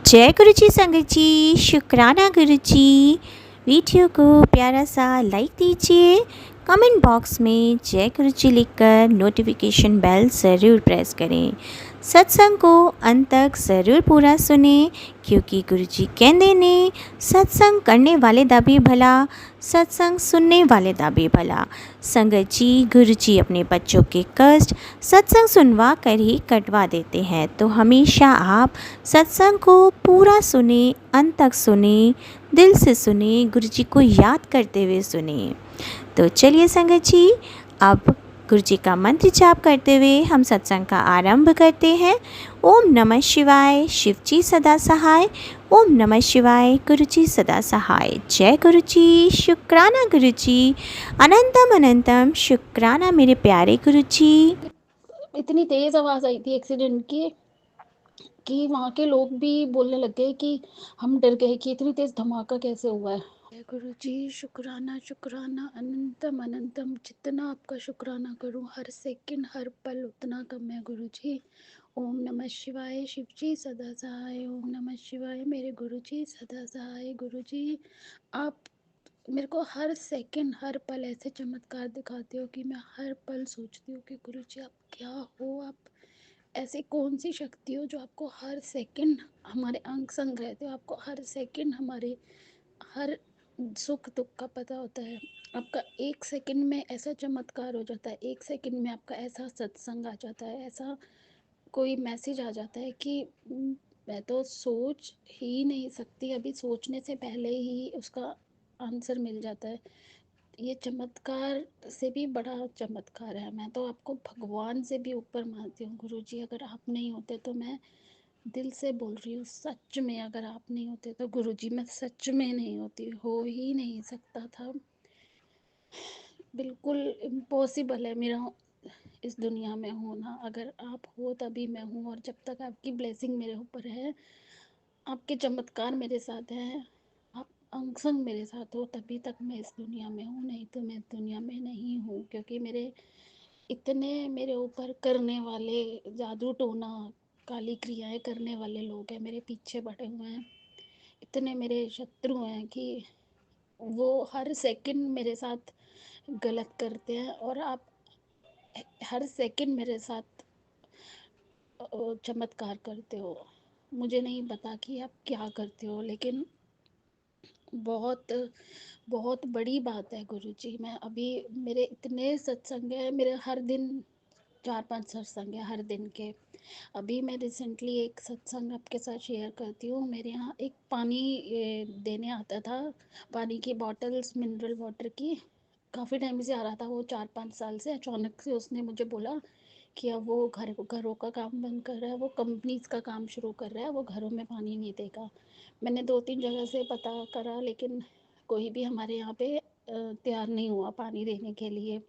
जय गुरु जी संगत जी, शुक्राना गुरु जी। वीडियो को प्यारा सा लाइक दीजिए, कमेंट बॉक्स में जय गुरु जी लिखकर नोटिफिकेशन बेल ज़रूर प्रेस करें। सत्संग को अंत तक ज़रूर पूरा सुने, क्योंकि गुरु जी कहते ने सत्संग करने वाले दा भी भला, सत्संग सुनने वाले दा भी भला। संगत जी, गुरु जी अपने बच्चों के कष्ट सत्संग सुनवा कर ही कटवा देते हैं, तो हमेशा आप सत्संग को पूरा सुने, अंत तक सुने, दिल से सुने, गुरु जी को याद करते हुए सुने। तो चलिए संगत जी, अब गुरु जी का मंत्र जाप करते हुए हम सत्संग का आरंभ करते हैं। ओम नमः शिवाय, शिव जी सदा सहाय। ओम नमः शिवाय, गुरु जी सदा सहाय। जय गुरु जी, शुक्राना गुरु जी, अनंतम अनंतम शुक्राना मेरे प्यारे गुरु जी। इतनी तेज आवाज आई थी एक्सीडेंट की कि वहाँ के लोग भी बोलने लग गए कि हम डर गए कि इतनी तेज धमाका कैसे हुआ है। गुरु जी, शुक्राना शुक्राना अनंतम अनंतम, जितना आपका शुक्राना करूं हर सेकंड हर पल उतना कम है गुरु जी। ओम नमः शिवाय, शिव जी सदा सहाय। ओम नमः शिवाय, मेरे गुरु जी सदा सहाय। गुरु जी, आप मेरे को हर सेकंड हर पल ऐसे चमत्कार दिखाते हो कि मैं हर पल सोचती हूँ कि गुरु जी आप क्या हो। आप ऐसी कौन सी शक्ति हो जो आपको हर सेकंड हमारे अंग संग रहते हो, आपको हर सेकंड हमारे हर सुख दुख का पता होता है। आपका एक सेकंड में ऐसा चमत्कार हो जाता है, एक सेकंड में आपका ऐसा सत्संग आ जाता है, ऐसा कोई मैसेज आ जाता है कि मैं तो सोच ही नहीं सकती, अभी सोचने से पहले ही उसका आंसर मिल जाता है। ये चमत्कार से भी बड़ा चमत्कार है। मैं तो आपको भगवान से भी ऊपर मानती हूँ गुरु जी। अगर आप नहीं होते तो मैं दिल से बोल रही हूँ, सच में अगर आप नहीं होते तो गुरु जी मैं सच में नहीं होती, हो ही नहीं सकता था। बिल्कुल इम्पॉसिबल है मेरा इस दुनिया में होना। अगर आप हो तभी मैं हूँ, और जब तक आपकी ब्लेसिंग मेरे ऊपर है, आपके चमत्कार मेरे साथ हैं, आप अंग संग मेरे साथ हो, तभी तक मैं इस दुनिया में हूँ, नहीं तो मैं इस दुनिया में नहीं हूँ। क्योंकि मेरे इतने मेरे ऊपर करने वाले, जादू टोना काली क्रियाएं करने वाले लोग हैं, मेरे पीछे पड़े हुए हैं, इतने मेरे शत्रु हैं कि वो हर सेकंड मेरे साथ गलत करते हैं। और आप हर सेकंड मेरे साथ चमत्कार करते हो। मुझे नहीं पता कि आप क्या करते हो, लेकिन बहुत बहुत बड़ी बात है गुरु जी। मैं अभी मेरे इतने सत्संग है, मेरे हर दिन 4-5 सत्संग है हर दिन के। अभी मैं रिसेंटली एक सत्संग आपके साथ शेयर करती हूँ। मेरे यहाँ एक पानी देने आता था, पानी की बॉटल्स, मिनरल वाटर की। काफ़ी टाइम से आ रहा था वो, 4-5 साल से। अचानक से उसने मुझे बोला कि अब वो घरों का काम बंद कर रहा है, वो कंपनीज का काम शुरू कर रहा है, वो घरों में पानी नहीं देगा। मैंने 2-3 जगह से पता करा, लेकिन कोई भी हमारे यहाँ पे तैयार नहीं हुआ पानी देने के लिए।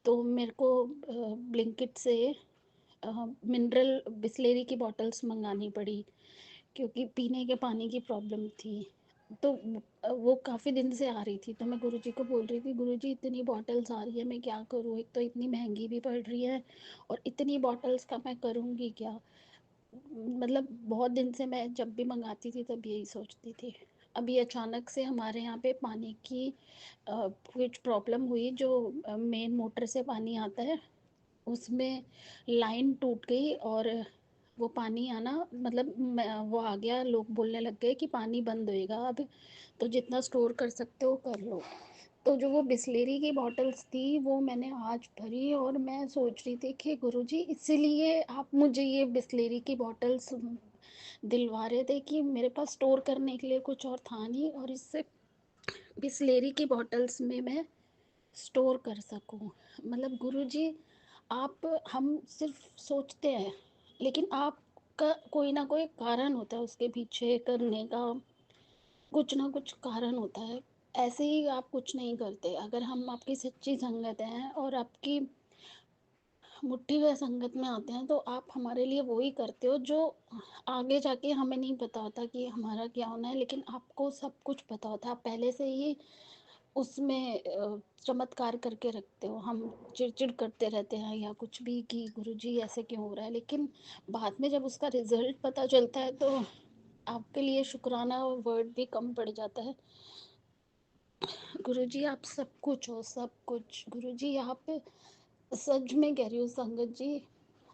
तो मेरे को ब्लिंकिट से मिनरल बिसलेरी की बॉटल्स मंगानी पड़ी, क्योंकि पीने के पानी की प्रॉब्लम थी। तो वो काफ़ी दिन से आ रही थी, तो मैं गुरुजी को बोल रही थी, गुरुजी इतनी बॉटल्स आ रही है, मैं क्या करूँ? एक तो इतनी महंगी भी पड़ रही है, और इतनी बॉटल्स का मैं करूँगी क्या? मतलब बहुत दिन से मैं जब भी मंगाती थी तब यही सोचती थी। अभी अचानक से हमारे यहाँ पे पानी की कुछ प्रॉब्लम हुई। जो मेन मोटर से पानी आता है, उसमें लाइन टूट गई, और वो पानी आना मतलब वो आ गया, लोग बोलने लग गए कि पानी बंद होएगा अब, तो जितना स्टोर कर सकते हो कर लो। तो जो वो बिसलेरी की बॉटल्स थी वो मैंने आज भरी, और मैं सोच रही थी कि गुरुजी इसीलिए आप मुझे ये बिसलेरी की बॉटल्स दिलवा रहे थे कि मेरे पास स्टोर करने के लिए कुछ और था नहीं, और इससे बिसलेरी की बॉटल्स में मैं स्टोर कर सकूं। मतलब गुरुजी, आप हम सिर्फ सोचते हैं, लेकिन आपका कोई ना कोई कारण होता है उसके पीछे करने का, कुछ ना कुछ कारण होता है। ऐसे ही आप कुछ नहीं करते। अगर हम आपकी सच्ची संगत हैं और आपकी मुट्ठी भर संगत में आते हैं, तो आप हमारे लिए वो ही करते हो जो आगे जाके हमें नहीं पता होता कि हमारा क्या होना है, लेकिन आपको सब कुछ पता होता है। आप पहले से ही उसमें चमत्कार करके रखते हो। हम चिड़चिड़ करते रहते हैं या कुछ भी कि गुरुजी ऐसे क्यों हो रहा है, लेकिन बाद में जब उसका रिजल्ट पता चलता है तो आपके लिए शुक्राना वर्ड भी कम पड़ जाता है। गुरुजी आप सब कुछ हो, सब कुछ। गुरुजी आप, सच में कह रही हूँ संगत जी,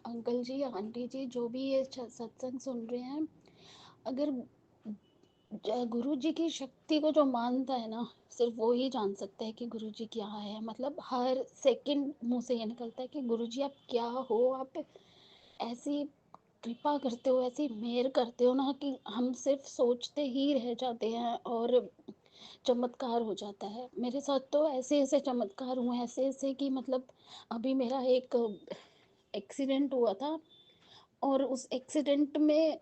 अंकल जी, आंटी जी, जो भी ये सत्संग सुन रहे हैं, अगर गुरु जी की शक्ति को जो मानता है ना, सिर्फ वो ही जान सकता है कि गुरु जी क्या है। मतलब हर सेकंड मुंह से ये निकलता है कि गुरु जी आप क्या हो। आप ऐसी कृपा करते हो, ऐसी मेहर करते हो ना, कि हम सिर्फ सोचते ही रह जाते हैं और चमत्कार हो जाता है। मेरे साथ तो ऐसे ऐसे चमत्कार हुए, ऐसे ऐसे कि मतलब अभी मेरा एक एक्सीडेंट हुआ था, और उस एक्सीडेंट में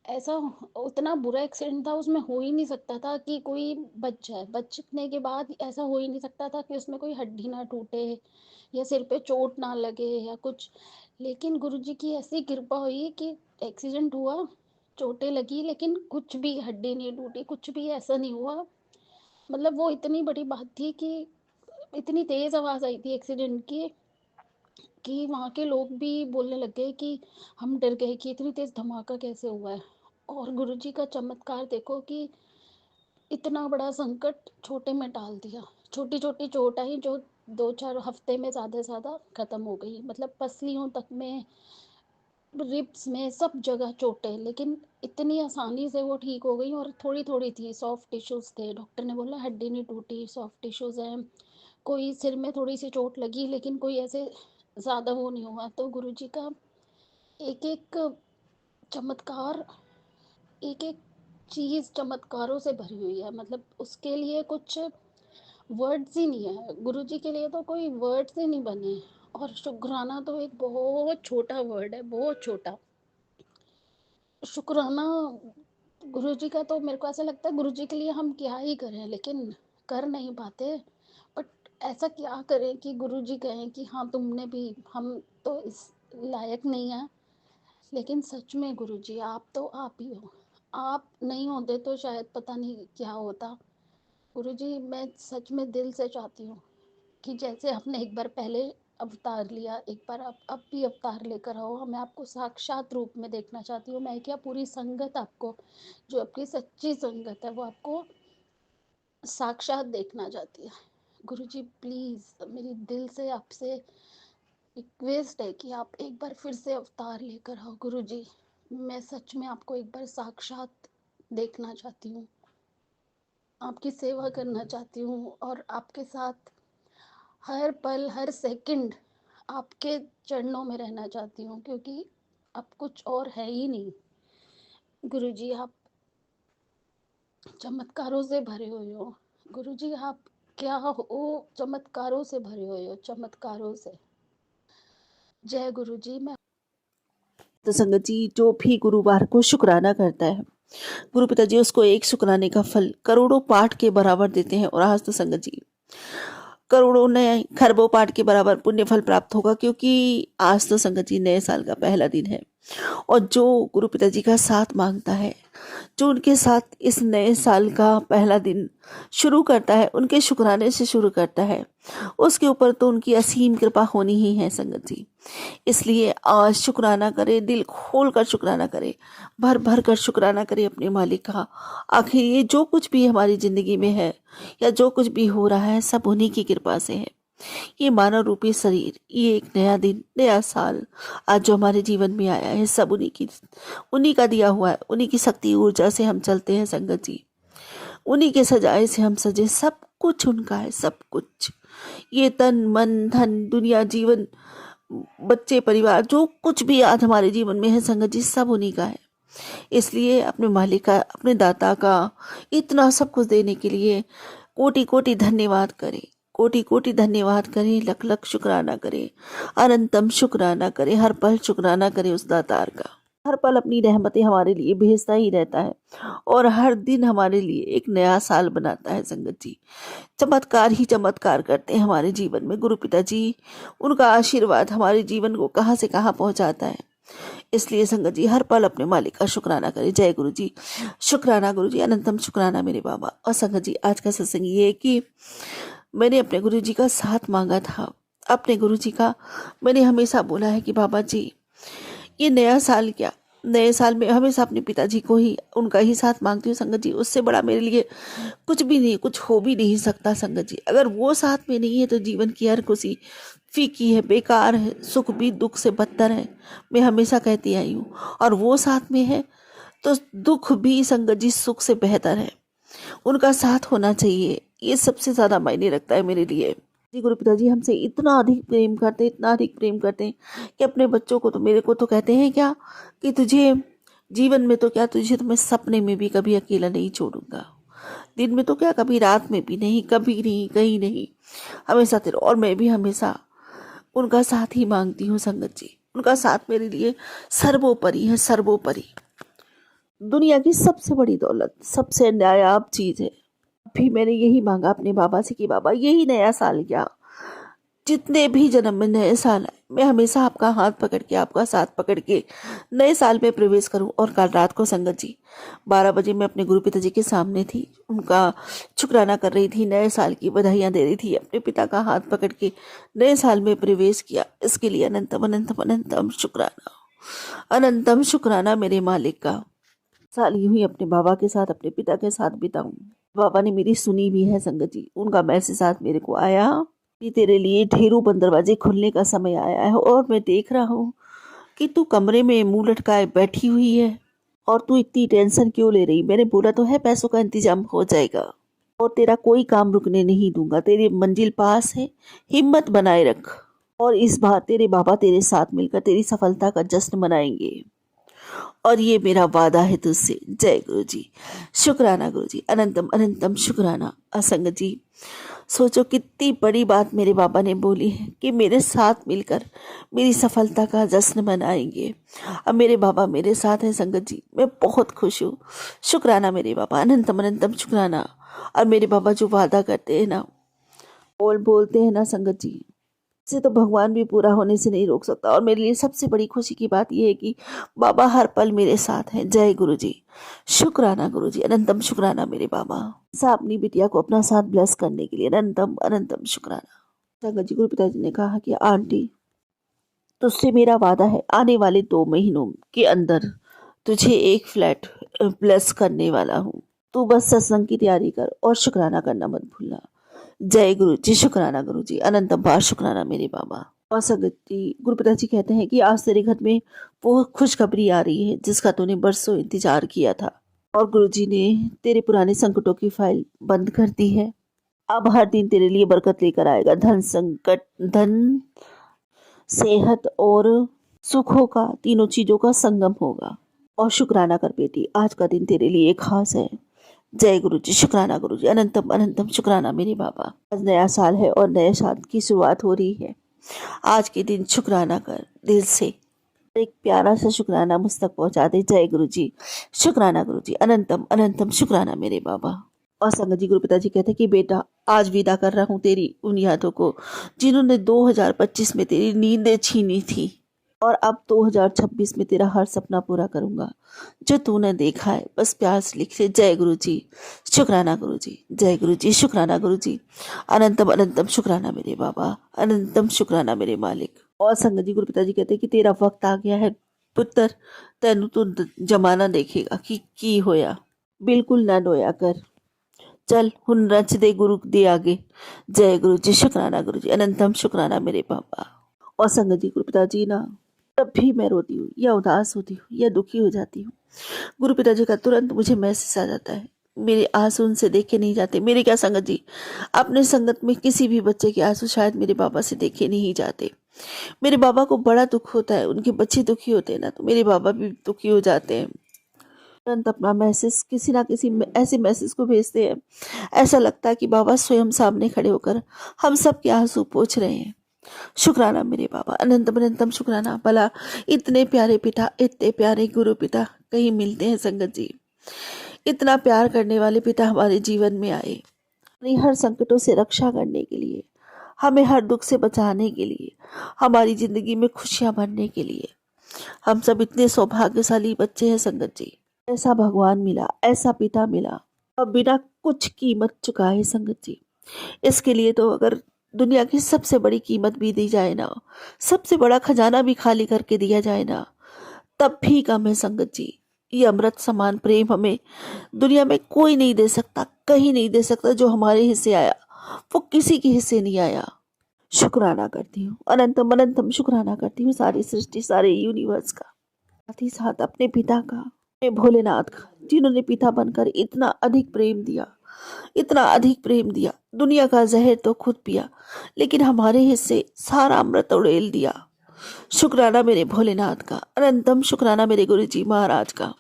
ऐसा, उतना बुरा एक्सीडेंट था, उसमें हो ही नहीं सकता था कि कोई बच जाए। बचने के बाद ऐसा हो ही नहीं सकता था कि उसमें कोई हड्डी ना टूटे या सिर पे चोट ना लगे या कुछ। लेकिन गुरुजी की ऐसी कृपा हुई कि एक्सीडेंट हुआ, चोटें लगी, लेकिन कुछ भी हड्डी नहीं टूटी, कुछ भी ऐसा नहीं हुआ। मतलब वो इतनी बड़ी बात थी कि इतनी तेज आवाज़ आई थी एक्सीडेंट की कि वहाँ के लोग भी बोलने लग गए कि हम डर गए कि इतनी तेज धमाका कैसे हुआ है। और गुरुजी का चमत्कार देखो कि इतना बड़ा संकट छोटे में टाल दिया। छोटी छोटी चोट आई जो 2-4 हफ्ते में ज़्यादा से ज़्यादा ख़त्म हो गई। मतलब पसलियों तक में, रिब्स में, सब जगह चोटें, लेकिन इतनी आसानी से वो ठीक हो गई। और थोड़ी थोड़ी थी, सॉफ्ट टिश्यूज़ थे। डॉक्टर ने बोला हड्डी नहीं टूटी, सॉफ्ट टिश्यूज़ हैं। कोई सिर में थोड़ी सी चोट लगी, लेकिन कोई ऐसे ज़्यादा वो नहीं हुआ। तो गुरुजी का एक एक चमत्कार, एक एक चीज़ चमत्कारों से भरी हुई है। मतलब उसके लिए कुछ वर्ड्स ही नहीं है। गुरुजी के लिए तो कोई वर्ड्स ही नहीं बने। और शुक्राना तो एक बहुत छोटा वर्ड है, बहुत छोटा। शुक्राना गुरुजी का तो मेरे को ऐसा लगता है गुरुजी के लिए हम क्या ही करें, लेकिन कर नहीं पाते। बट ऐसा क्या करें कि गुरुजी कहें कि हाँ तुमने भी, हम तो इस लायक नहीं है। लेकिन सच में गुरुजी आप तो आप ही हो। आप नहीं होते तो शायद पता नहीं क्या होता। गुरुजी मैं सच में दिल से चाहती हूँ कि जैसे आपने एक बार पहले अवतार लिया, एक बार आप अब भी अवतार लेकर आओ। मैं आपको साक्षात रूप में देखना चाहती हूँ। मैं क्या, पूरी संगत आपको, जो आपकी सच्ची संगत है, वो आपको साक्षात देखना चाहती है। गुरुजी प्लीज़ मेरी दिल से आपसे रिक्वेस्ट है कि आप एक बार फिर से अवतार लेकर आओ गुरुजी। मैं सच में आपको एक बार साक्षात देखना चाहती हूँ, आपकी सेवा करना चाहती हूँ, और आपके साथ हर पल हर सेकंड आपके चरणों में रहना चाहती हूँ, क्योंकि अब कुछ और है ही नहीं। गुरुजी आप चमत्कारों से भरे हुए हो। गुरुजी आप क्या हो, चमत्कारों से भरे हुए हो, चमत्कारों से। जय गुरुजी। मैं तो संगत जी, जो भी गुरुवार को शुक्राना करता है, गुरु पिताजी उसको एक शुक्राने का फल करोड़ों पाठ के बराबर देते हैं। और आज तो संगत जी करोड़ों नए खरबों पाठ के बराबर पुण्य फल प्राप्त होगा, क्योंकि आज तो संगत जी नए साल का पहला दिन है। और जो गुरु पिताजी का साथ मांगता है, जो उनके साथ इस नए साल का पहला दिन शुरू करता है, उनके शुक्राने से शुरू करता है, उसके ऊपर तो उनकी असीम कृपा होनी ही है संगत जी। इसलिए आज शुक्राना करें, दिल खोल कर शुक्राना करें, भर भर कर शुक्राना करें अपने मालिक का। आखिर ये जो कुछ भी हमारी ज़िंदगी में है या जो कुछ भी हो रहा है, सब उन्हीं की कृपा से है। ये मानव रूपी शरीर, ये एक नया दिन, नया साल आज जो हमारे जीवन में आया है, सब उन्हीं का दिया हुआ है। उन्हीं की शक्ति ऊर्जा से हम चलते हैं संगत जी, उन्हीं के सजाए से हम सजे। सब कुछ उनका है, सब कुछ। ये तन मन धन दुनिया जीवन बच्चे परिवार जो कुछ भी आज हमारे जीवन में है संगत जी, सब उन्हीं का है। इसलिए अपने मालिक का, अपने दाता का इतना सब कुछ देने के लिए कोटि कोटि धन्यवाद करें, कोटि कोटि धन्यवाद करें, लख लख शुक्राना करें, अनंतम शुक्राना करें, हर पल शुक्राना करें उस दातार का। हर पल अपनी रहमतें हमारे लिए भेजता ही रहता है, और हर दिन हमारे लिए एक नया साल बनाता है संगत जी। चमत्कार ही चमत्कार करते हैं हमारे जीवन में गुरु पिताजी। उनका आशीर्वाद हमारे जीवन को कहाँ से कहाँ पहुँचाता है। इसलिए संगत जी हर पल अपने मालिक का शुक्राना करें। जय गुरु जी, शुक्राना गुरु जी, अनंतम शुक्राना मेरे बाबा। और संगत जी आज का सत्संग ये है कि मैंने अपने गुरु जी का साथ मांगा था। अपने गुरु जी का मैंने हमेशा बोला है कि बाबा जी, ये नया साल क्या, नए साल में हमेशा अपने पिताजी को ही, उनका ही साथ मांगती हूँ संगत जी। उससे बड़ा मेरे लिए कुछ भी नहीं, कुछ हो भी नहीं सकता संगत जी। अगर वो साथ में नहीं है तो जीवन की हर खुशी फीकी है, बेकार है, सुख भी दुख से बदतर है, मैं हमेशा कहती आई हूँ। और वो साथ में है तो दुख भी संगत जी सुख से बेहतर है। उनका साथ होना चाहिए, ये सबसे ज़्यादा मायने रखता है मेरे लिए। जी गुरु पिताजी हमसे इतना अधिक प्रेम करते हैं, इतना अधिक प्रेम करते हैं कि अपने बच्चों को तो, मेरे को तो कहते हैं क्या कि तुझे जीवन में तो क्या, तुझे तो मैं सपने में भी कभी अकेला नहीं छोड़ूंगा, दिन में तो क्या, कभी रात में भी नहीं, कभी नहीं, कहीं नहीं, हमेशा तेरे। और मैं भी हमेशा उनका साथ ही मांगती हूँ संगत जी। उनका साथ मेरे लिए सर्वोपरि है, सर्वोपरि। दुनिया की सबसे बड़ी दौलत, सबसे नायाब चीज़ है। भी मैंने यही मांगा अपने बाबा से कि बाबा यही नया साल क्या, जितने भी जन्म में नए साल आए, मैं हमेशा आपका हाथ पकड़ के, आपका साथ पकड़ के नए साल में प्रवेश करूं। और कल रात को संगत जी 12 बजे मैं अपने गुरु पिताजी के सामने थी, उनका शुक्राना कर रही थी, नए साल की बधाइयाँ दे रही थी, अपने पिता का हाथ पकड़ के नए साल में प्रवेश किया। इसके लिए अनंतम अनंतम अनंतम शुक्राना, अनंतम शुक्राना मेरे मालिक का। साल यूं ही अपने बाबा के साथ, अपने पिता के साथ बिताऊं। बाबा ने मेरी सुनी भी है संगत जी। उनका मैसेज साथ मेरे को आया कि तेरे लिए ढेरों बंद दरवाजे खुलने का समय आया है, और मैं देख रहा हूँ कि तू कमरे में मुंह लटकाए बैठी हुई है और तू इतनी टेंशन क्यों ले रही। मैंने बोला तो है पैसों का इंतजाम हो जाएगा और तेरा कोई काम रुकने नहीं दूंगा, तेरी मंजिल पास है, हिम्मत बनाए रख। और इस बार तेरे बाबा तेरे साथ मिलकर तेरी सफलता का जश्न मनाएंगे, और ये मेरा वादा है तुझसे। जय गुरु जी, शुक्राना गुरु जी, अनंतम अनंतम शुक्राना। असंगत जी, सोचो कितनी बड़ी बात मेरे बाबा ने बोली है कि मेरे साथ मिलकर मेरी सफलता का जश्न मनाएंगे। अब मेरे बाबा मेरे साथ हैं संगत जी, मैं बहुत खुश हूँ। शुक्राना मेरे बाबा, अनंतम अनंतम शुक्राना। और मेरे बाबा जो वादा करते हैं ना, बोलते हैं ना संगत जी, से तो भगवान भी पूरा होने से नहीं रोक सकता। और मेरे लिए सबसे बड़ी खुशी की बात यह है कि बाबा हर पल मेरे साथ हैं। जय गुरु जी, शुक्राना गुरु जी, अनंतम शुक्राना मेरे बाबा। सा अपनी बिटिया को अपना साथ ब्लेस करने के लिए अनंतम अनंतम शुक्राना। संगत जी, गुरु पिताजी ने कहा कि आंटी, तुझसे मेरा वादा है, आने वाले 2 महीनों के अंदर तुझे एक फ्लैट ब्लेस करने वाला हूँ। तू बस सत्संग की तैयारी कर और शुक्राना करना मत भूलना। जय गुरु जी, शुक्राना गुरु जी, अनंतम बार शुक्राना मेरे बाबा। और संगत जी, गुरु पिताजी कहते हैं कि आज तेरे घर में वो खुशखबरी आ रही है जिसका तूने बरसों इंतजार किया था, और गुरु जी ने तेरे पुराने संकटों की फाइल बंद कर दी है। अब हर दिन तेरे लिए बरकत लेकर आएगा। धन संकट, धन, सेहत और सुखों का, तीनों चीजों का संगम होगा। और शुक्राना कर बेटी, आज का दिन तेरे लिए खास है। जय गुरु जी, शुक्राना गुरु जी, अनंतम अनंतम शुक्राना मेरे बाबा। आज नया साल है और नए साल की शुरुआत हो रही है। आज के दिन शुक्राना कर दिल से, एक प्यारा सा शुक्राना मुझ तक पहुंचा दे। जय गुरु जी, शुक्राना गुरु जी, अनंतम अनंतम शुक्राना मेरे बाबा। और संगत जी, गुरु पिताजी कहते कि बेटा, आज विदा कर रहा हूँ तेरी उन यादों को जिन्होंने 2025 में तेरी नींदें छीनी थी, और अब 2026 में तेरा हर सपना पूरा करूंगा जो तूने देखा है। बस प्यार से लिख ले, जय गुरु जी, शुक्राना गुरु जी, जय गुरु जी, शुक्राना गुरु जी, अनंतम अनंतम शुक्राना मेरे बाबा, अनंतम शुक्राना मेरे मालिक। और संगत जी, गुरु पिताजी कहते कि तेरा वक्त आ गया है पुत्र, तेनू तो जमाना देखेगा कि की होया, बिल्कुल ना रोया कर, चल हुन रच दे गुरु दे आगे। जय गुरु जी, शुक्राना गुरु जी, अनंतम शुक्राना मेरे बाबा। और संगत जी, गुरु पिताजी ना, जब भी मैं रोती हूँ या उदास होती हूँ या दुखी हो जाती हूँ, गुरु पिताजी का तुरंत मुझे मैसेज आ जाता है। मेरे आंसू उनसे देखे नहीं जाते। मेरे क्या संगत जी, अपने संगत में किसी भी बच्चे के आंसू शायद मेरे बाबा से देखे नहीं जाते। मेरे बाबा को बड़ा दुख होता है, उनके बच्चे दुखी होते हैं ना, तो मेरे बाबा भी दुखी हो जाते हैं। तुरंत अपना मैसेज किसी ना किसी ऐसे मैसेज को भेजते हैं, ऐसा लगता है कि बाबा स्वयं सामने खड़े होकर हम सब के आंसू पोंछ रहे हैं। शुक्राना मेरे बाबा, अनंतम अनंतम शुक्राना। भला इतने प्यारे पिता, इतने प्यारे गुरु पिता कहीं मिलते हैं संगत जी। इतना प्यार करने वाले पिता हमारे जीवन में आए, अपनी हर संकटों से रक्षा करने के लिए, हमें हर दुख से बचाने के लिए, हमारी जिंदगी में खुशियां भरने के लिए। हम सब इतने सौभाग्यशाली बच्चे हैं संगत जी। ऐसा भगवान मिला, ऐसा पिता मिला, और बिना कुछ कीमत चुकाए संगत जी। इसके लिए तो अगर दुनिया की सबसे बड़ी कीमत भी दी जाए ना, सबसे बड़ा खजाना भी खाली करके दिया जाए ना, तब भी कम है संगत जी। ये अमृत समान प्रेम हमें दुनिया में कोई नहीं दे सकता, कहीं नहीं दे सकता। जो हमारे हिस्से आया वो किसी के हिस्से नहीं आया। शुक्राना करती हूँ, अनंतम अनंतम शुक्राना करती हूँ सारी सृष्टि, सारे यूनिवर्स का, साथ ही साथ अपने पिता का, अपने भोलेनाथ का, जिन्होंने पिता बनकर इतना अधिक प्रेम दिया, इतना अधिक प्रेम दिया। दुनिया का जहर तो खुद पिया, लेकिन हमारे हिस्से सारा अमृत उड़ेल दिया। शुक्राना मेरे भोलेनाथ का, अनंतम शुक्राना मेरे गुरु जी महाराज का,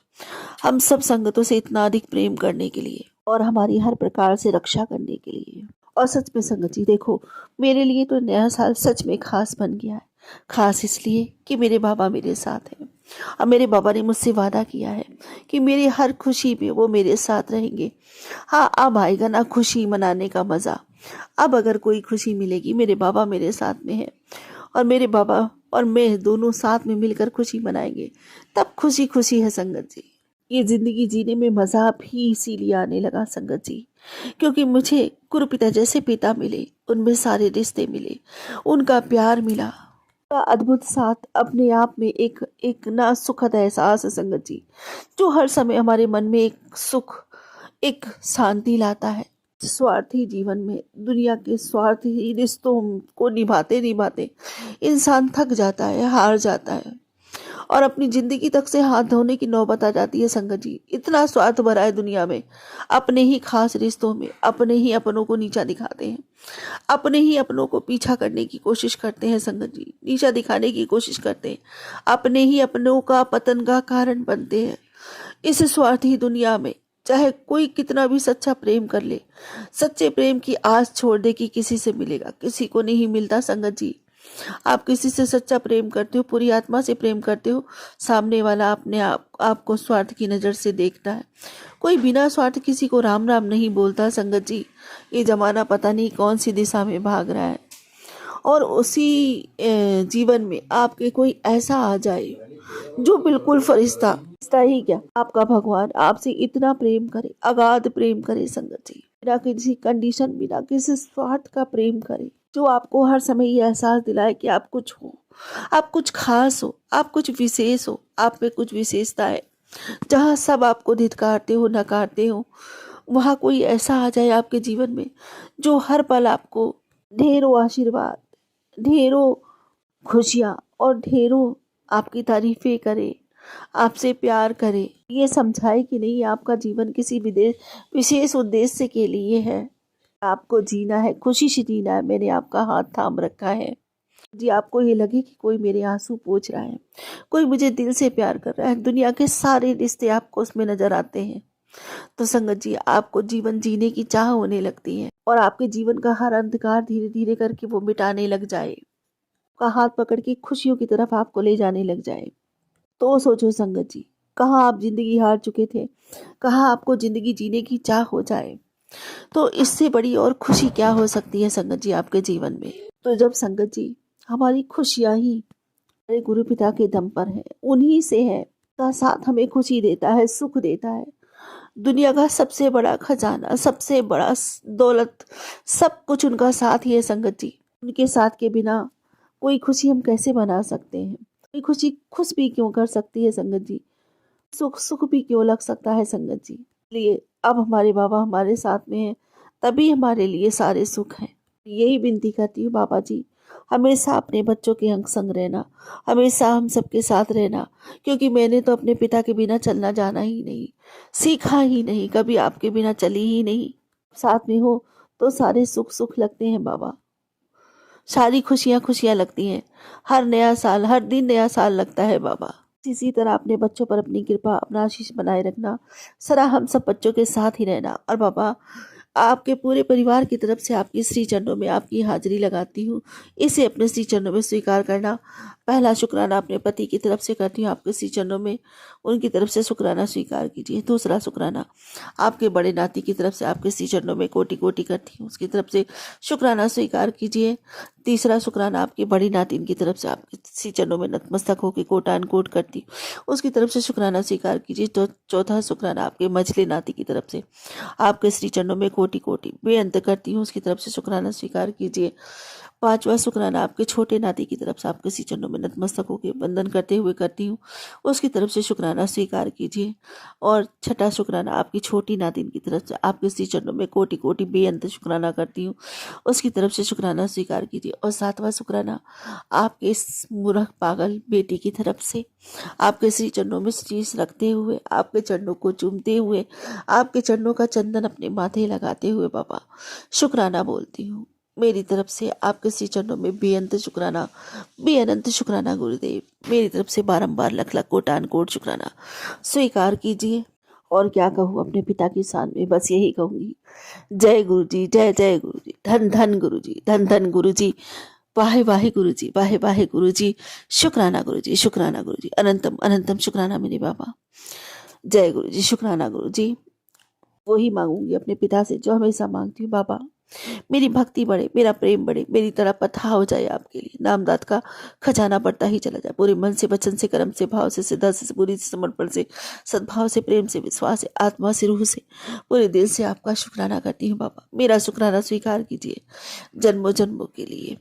हम सब संगतों से इतना अधिक प्रेम करने के लिए और हमारी हर प्रकार से रक्षा करने के लिए। और सच में संगत जी देखो, मेरे लिए तो नया साल सच में खास बन गया है। खास इसलिए कि मेरे बाबा मेरे साथ हैं और मेरे बाबा ने मुझसे वादा किया है कि मेरी हर खुशी में वो मेरे साथ रहेंगे। हाँ, अब आएगा ना खुशी मनाने का मज़ा। अब अगर कोई खुशी मिलेगी, मेरे बाबा मेरे साथ में है और मेरे बाबा और मैं दोनों साथ में मिलकर खुशी मनाएंगे, तब खुशी खुशी है संगत जी। ये ज़िंदगी जीने में मज़ा भी इसीलिए आने लगा संगत जी, क्योंकि मुझे गुरु पिता जैसे पिता मिले, उनमें सारे रिश्ते मिले, उनका प्यार मिला, का अद्भुत साथ अपने आप में एक ना सुखद एहसास है संगत जी, जो हर समय हमारे मन में एक सुख, एक शांति लाता है। स्वार्थी जीवन में, दुनिया के स्वार्थी रिश्तों को निभाते निभाते इंसान थक जाता है, हार जाता है और अपनी जिंदगी तक से हाथ धोने की नौबत आ जाती है संगत जी। इतना स्वार्थ भरा है दुनिया में, अपने ही खास रिश्तों में अपने ही अपनों को नीचा दिखाते हैं, अपने ही अपनों को पीछा करने की कोशिश करते हैं संगत जी, नीचा दिखाने की कोशिश करते हैं, अपने ही अपनों का पतन का कारण बनते हैं। इस स्वार्थी दुनिया में चाहे कोई कितना भी सच्चा प्रेम कर ले, सच्चे प्रेम की आस छोड़ दे कि किसी से मिलेगा, किसी को नहीं मिलता संगत जी। आप किसी से सच्चा प्रेम करते हो, पूरी आत्मा से प्रेम करते हो, सामने वाला अपने आपको स्वार्थ की नज़र से देखता है। कोई बिना स्वार्थ किसी को राम राम नहीं बोलता संगत जी। ये जमाना पता नहीं कौन सी दिशा में भाग रहा है और उसी जीवन में आपके कोई ऐसा आ जाए जो बिल्कुल फरिश्ता ही क्या, आपका भगवान आपसे इतना प्रेम करे, अगाध प्रेम करे संगत जी, बिना किसी कंडीशन, बिना किसी स्वार्थ का प्रेम करे, जो आपको हर समय ये एहसास दिलाए कि आप कुछ हो, आप कुछ खास हो, आप कुछ विशेष हो, आप में कुछ विशेषता है। जहाँ सब आपको धिक्कारते हो, नकारते हो, वहाँ कोई ऐसा आ जाए आपके जीवन में जो हर पल आपको ढेरों आशीर्वाद, ढेरों खुशियाँ और ढेरों आपकी तारीफें करे, आपसे प्यार करे, ये समझाए कि नहीं आपका जीवन किसी विशेष उद्देश्य के लिए है, आपको जीना है, खुशी से जीना है। मैंने आपका हाथ थाम रखा है जी। आपको ये लगे कि कोई मेरे आंसू पोंछ रहा है, कोई मुझे दिल से प्यार कर रहा है, दुनिया के सारे रिश्ते आपको उसमें नजर आते हैं, तो संगत जी आपको जीवन जीने की चाह होने लगती है और आपके जीवन का हर अंधकार धीरे धीरे करके वो मिटाने लग जाए, का हाथ पकड़ के खुशियों की तरफ आपको ले जाने लग जाए। तो सोचो संगत जी, कहाँ आप जिंदगी हार चुके थे, कहाँ आपको जिंदगी जीने की चाह हो जाए, तो इससे बड़ी और खुशी क्या हो सकती है संगत जी आपके जीवन में। तो जब संगत जी हमारी खुशियाँ ही हमारे गुरु पिता के दम पर है, उन्हीं से है का साथ हमें खुशी देता है, सुख देता है। दुनिया का सबसे बड़ा खजाना, सबसे बड़ा दौलत, सब कुछ उनका साथ ही है संगत जी। उनके साथ के बिना कोई खुशी हम कैसे मना सकते हैं, कोई खुशी खुश भी क्यों कर सकती है संगत जी, सुख सुख भी क्यों लग सकता है संगत जी। इसलिए अब हमारे बाबा हमारे साथ में हैं, तभी हमारे लिए सारे सुख हैं। यही विनती करती हूँ बाबा जी, हमेशा अपने बच्चों के अंग संग रहना, हमेशा हम सबके साथ रहना, क्योंकि मैंने तो अपने पिता के बिना चलना जाना ही नहीं, सीखा ही नहीं, कभी आपके बिना चली ही नहीं। साथ में हो तो सारे सुख सुख लगते हैं बाबा, सारी खुशियाँ खुशियाँ लगती हैं, हर नया साल, हर दिन नया साल लगता है बाबा। इसी तरह अपने बच्चों पर अपनी कृपा, अपना आशीष बनाए रखना, सदा हम सब बच्चों के साथ ही रहना। और बाबा आपके पूरे परिवार की तरफ से आपकी श्री चरणों में आपकी हाजिरी लगाती हूँ, इसे अपने श्री चरणों में स्वीकार करना। पहला शुक्राना अपने पति की तरफ से करती हूँ आपके श्री चरणों में, उनकी तरफ से शुक्राना स्वीकार कीजिए। दूसरा शुक्राना आपके बड़े नाती की तरफ से आपके श्री चरणों में कोटि कोटि करती हूँ, उसकी तरफ से शुक्राना स्वीकार कीजिए। तीसरा शुक्राना आपकी बड़ी नातिन की तरफ से आपके श्री चरणों में नतमस्तक होकर कोटान कोट करती हूँ, उसकी तरफ से शुक्राना स्वीकार कीजिए। तो चौथा शुक्राना आपके मझले नाती की तरफ से आपके श्री चरणों में कोटि कोटि बेअंत करती हूँ, उसकी तरफ से शुक्राना स्वीकार कीजिए। पांचवा शुक्राना आपके छोटे नाती की तरफ से आपके श्री चरणों में नतमस्तक होकर वंदन करते हुए करती हूँ, उसकी तरफ से शुक्राना स्वीकार कीजिए। और छठा शुक्राना आपकी छोटी नातिन की तरफ से आपके श्री चरणों में कोटि कोटि बेअंत शुक्राना करती हूँ, उसकी तरफ से शुक्राना स्वीकार कीजिए। और सातवां शुक्राना आपके इस मूर्ख पागल बेटी की तरफ से आपके श्री चरणों में शीश रखते हुए, आपके चरणों को चूमते हुए, आपके चरणों का चंदन अपने माथे लगाते हुए बाबा शुक्राना बोलती हूँ। मेरी तरफ से आपके श्री चरणों में बेअंत शुक्राना, बेअनंत शुक्राना गुरुदेव। मेरी तरफ से बारंबार लख लख कोटान कोट शुक्राना स्वीकार कीजिए। और क्या कहूँ अपने पिता की शान में, बस यही कहूँगी, जय गुरु जी, जय जय गुरु जी, धन धन गुरु जी, धन धन गुरु जी, वाहे वाहे गुरु जी, वाहे वाहे गुरु जी, शुक्राना गुरु जी, शुक्राना गुरु जी, अनंतम अनंतम शुक्राना मेरे बाबा। जय गुरु जी, शुक्राना गुरु जी। वही मांगूंगी अपने पिता से जो हमेशा मांगती हूँ बाबा, मेरी भक्ति बढ़े, मेरा प्रेम बढ़े, मेरी तरह पथा हो जाए आपके लिए, नामदात का खजाना बढ़ता ही चला जाए। पूरे मन से, वचन से, कर्म से, भाव से, सिद्धा से, पूरी से, समर्पण से, सद्भाव से, प्रेम से, विश्वास से, आत्मा से, रूह से, पूरे दिल से आपका शुक्राना करती हूँ बाबा। मेरा शुक्राना स्वीकार कीजिए जन्मों जन्मों के लिए,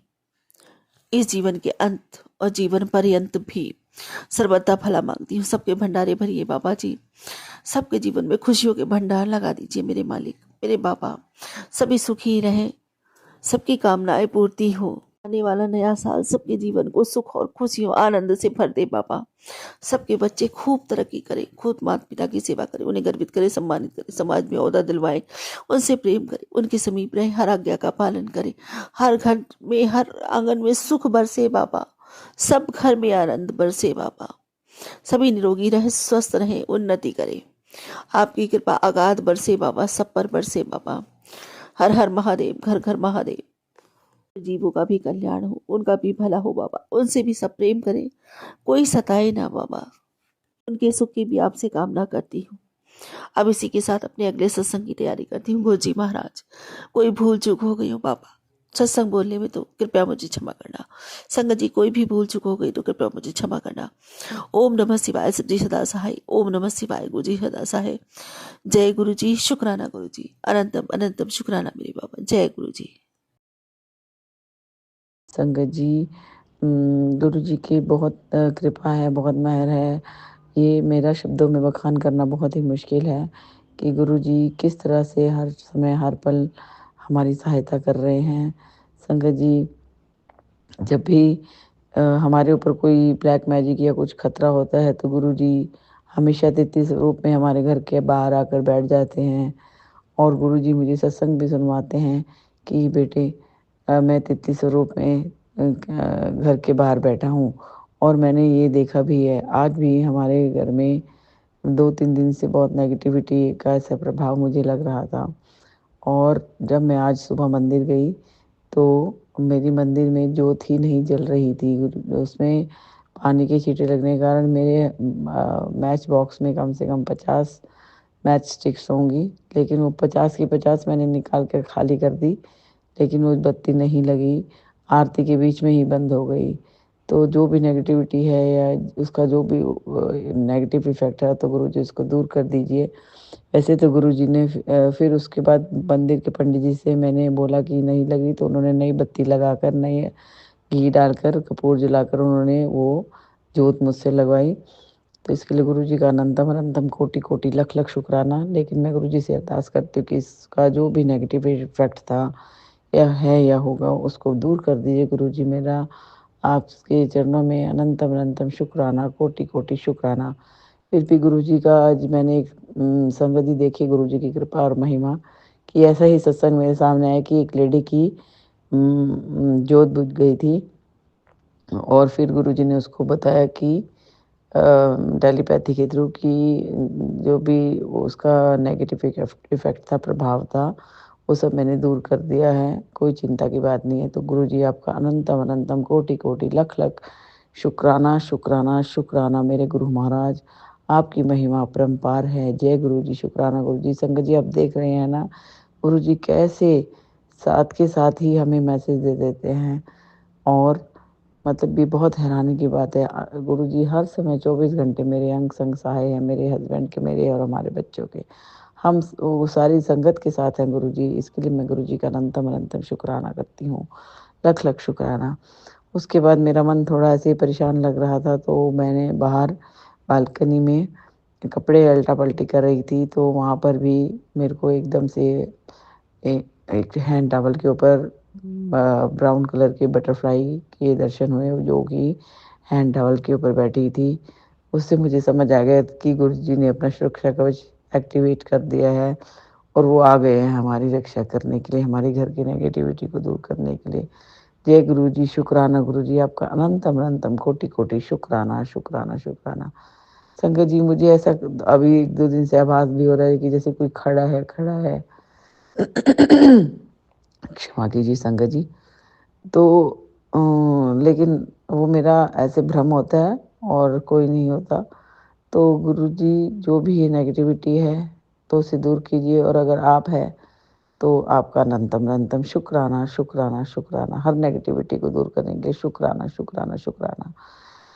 इस जीवन के अंत और जीवन पर्यंत भी सर्वदा भला मांगती हूँ। सबके भंडारे भरिए बाबा जी, सबके जीवन में खुशियों के भंडार लगा दीजिए मेरे मालिक, मेरे बाबा। सभी सुखी रहें, सबकी कामनाएं पूर्ति हो। आने वाला नया साल सबके जीवन को सुख और खुशियों आनंद से भर दे बाबा। सबके बच्चे खूब तरक्की करें, खुद माता पिता की सेवा करें, उन्हें गर्वित करें, सम्मानित करें, समाज में ओहदा दिलवाएं, उनसे प्रेम करें, उनके समीप रहें, हर आज्ञा का पालन करें, हर घर में, हर आंगन में सुख बरसे बाबा, सब घर में आनंद बरसे बाबा। सभी निरोगी रहे, स्वस्थ रहें, उन्नति करें, आपकी कृपा अगाध बरसे बाबा, सब पर बरसे बाबा। हर हर महादेव, घर घर महादेव। जीवों का भी कल्याण हो, उनका भी भला हो बाबा, उनसे भी सब प्रेम करें, कोई सताए ना बाबा, उनके सुख की भी आपसे कामना करती हूँ। अब इसी के साथ अपने अगले सत्संग की तैयारी करती हूँ। गुरु जी महाराज, कोई भूल चूक हो गई हो बाबा सत्संग बोलने में तो कृपया मुझे क्षमा करना। संगत जी, कोई भी भूल चूक हो गई तो कृपया मुझे क्षमा करना। ओम नमः शिवाय, सब्जी सदा सहाय। ओम नमः शिवाय, गुरु जी सदा सहाय। जय गुरु जी, शुक्राना गुरु जी, अनंतम अनंतम शुक्राना मेरे बाबा। जय गुरु जी। संगत जी, गुरु जी की बहुत कृपा है, बहुत मेहर है। ये मेरा शब्दों में बखान करना बहुत ही मुश्किल है कि गुरु जी किस तरह से हर समय, हर पल हमारी सहायता कर रहे हैं। संगत जी, जब भी हमारे ऊपर कोई ब्लैक मैजिक या कुछ खतरा होता है तो गुरु जी हमेशा 33 रूप में हमारे घर के बाहर आकर बैठ जाते हैं और गुरु जी मुझे सत्संग भी सुनवाते हैं कि बेटे, मैं 33 रूप में घर के बाहर बैठा हूँ। और मैंने ये देखा भी है, आज भी हमारे घर में 2-3 दिन से बहुत नेगेटिविटी का ऐसा प्रभाव मुझे लग रहा था। और जब मैं आज सुबह मंदिर गई तो मेरी मंदिर में ज्योत ही नहीं जल रही थी। उसमें पानी की छींटे लगने के कारण मेरे मैच बॉक्स में कम से कम 50 मैच स्टिक्स होंगी, लेकिन वो 50 की 50 मैंने निकाल कर खाली कर दी, लेकिन वो बत्ती नहीं लगी, आरती के बीच में ही बंद हो गई। तो जो भी नेगेटिविटी है या उसका जो भी नेगेटिव इफ़ेक्ट है तो गुरुजी उसको दूर कर दीजिए। वैसे तो गुरुजी ने फिर उसके बाद मंदिर के पंडित जी से मैंने बोला कि नहीं लगी, तो उन्होंने नई बत्ती लगाकर, नई घी डालकर, कपूर जलाकर उन्होंने वो जोत मुझसे लगवाई। तो इसके लिए गुरुजी का अनंतम अनंतम कोटि कोटि लख लख शुक्राना। लेकिन मैं गुरुजी से अरदास करती हूँ कि इसका जो भी नेगेटिव इफ़ेक्ट था या है या होगा उसको दूर कर दीजिए गुरुजी। मेरा आपके चरणों में अनंतम अनंतम शुक्राना, कोटि कोटि शुक्राना। फिर भी गुरुजी का आज मैंने एक संगति देखी, गुरुजी की कृपा और महिमा, कि ऐसा ही सत्संग मेरे सामने आया कि एक लेडी की जोत बुझ गई थी और फिर गुरुजी ने उसको बताया कि टेलीपैथी के थ्रू कि जो भी उसका नेगेटिव इफ़ेक्ट था, प्रभाव था, वो सब मैंने दूर कर दिया है। कोई चिंता की बात नहीं है। तो गुरुजी आपका अनंतम अनंतम कोटि कोटि लख लख शुक्राना, शुक्राना, शुक्राना मेरे गुरु महाराज। आपकी महिमा अपरंपार है। जय गुरुजी, शुक्राना गुरुजी। संगत जी, आप देख रहे हैं ना गुरुजी कैसे साथ के साथ ही हमें मैसेज दे देते हैं। और मतलब भी बहुत हैरानी की बात है, गुरुजी हर समय 24 घंटे मेरे अंग संग सहाय हैं, मेरे हस्बैंड के, मेरे और हमारे बच्चों के। हम वो सारी संगत के साथ हैं गुरुजी। इसके लिए मैं गुरुजी का अनंतम अनंतम शुक्राना करती हूँ। लख लख शुक्राना। उसके बाद मेरा मन थोड़ा ऐसे ही परेशान लग रहा था, तो मैंने बाहर बालकनी में कपड़े अल्टा-पल्टी कर रही थी, तो वहाँ पर भी मेरे को एकदम से ए एक हैंड टॉवल के ऊपर ब्राउन कलर के बटरफ्लाई के दर्शन हुए, जो कि हैंड टॉवल के ऊपर बैठी थी। उससे मुझे समझ आ गया कि गुरुजी ने अपना सुरक्षा कवच एक्टिवेट कर दिया है और वो आ गए हैं हमारी रक्षा करने के लिए, हमारे घर की नेगेटिविटी को दूर करने के लिए। जय गुरुजी, शुक्राना गुरुजी, आपका अनंतम अनंतम कोटि-कोटि शुक्राना, शुक्राना, शुक्राना। संगत जी, मुझे ऐसा अभी 1-2 दिन से आभास भी हो रहा है कि जैसे कोई खड़ा है। क्षमा कीजिए संगत जी। तो लेकिन वो मेरा ऐसे भ्रम होता है और कोई नहीं होता। तो गुरुजी, जो भी ये नेगेटिविटी है तो उसे दूर कीजिए, और अगर आप हैं तो आपका अनंतम अनंतम शुक्राना, शुक्राना, शुक्राना। हर नेगेटिविटी को दूर करने के लिए शुक्राना, शुक्राना, शुक्राना।